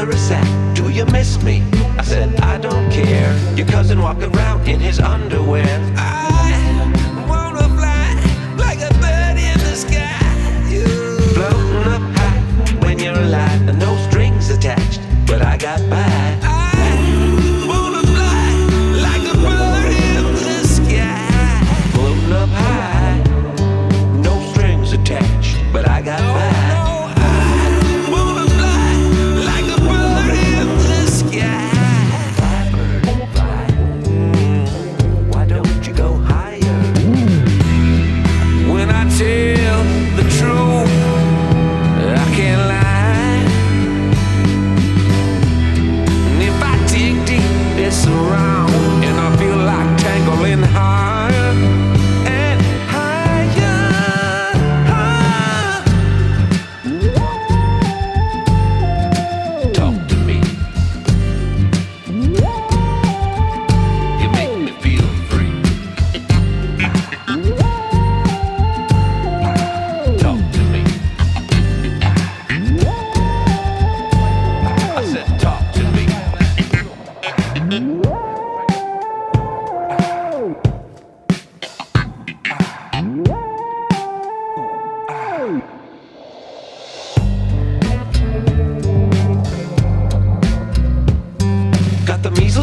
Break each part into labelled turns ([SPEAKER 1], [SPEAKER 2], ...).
[SPEAKER 1] her a sack. Do you miss me? I said, I don't care. Your cousin walked around in his underwear. I wanna fly like a bird in the sky. You floating up high when you're alive, and no strings attached, but I got by. I wanna fly like a bird in the sky. Floating up high, no strings attached, but I got by.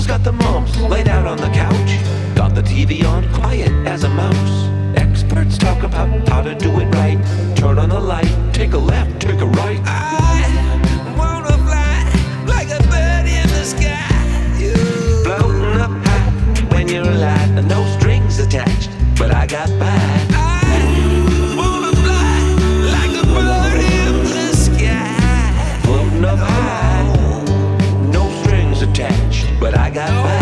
[SPEAKER 1] Got the mumps laid out on the couch. Got the TV on quiet as a mouse. Experts talk about how to do it right. Turn on the light, take a left, take a right. I wanna fly like a bird in the sky. You floating up high when you're alive, and no strings attached, but I got by. I wanna fly like a bird in the sky. Floating up high, no strings attached, but I got by.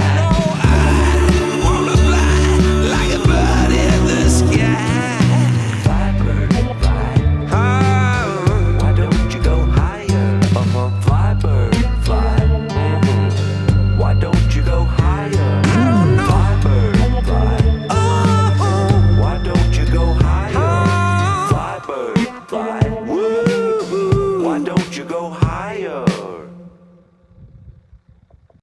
[SPEAKER 1] Why don't you go higher?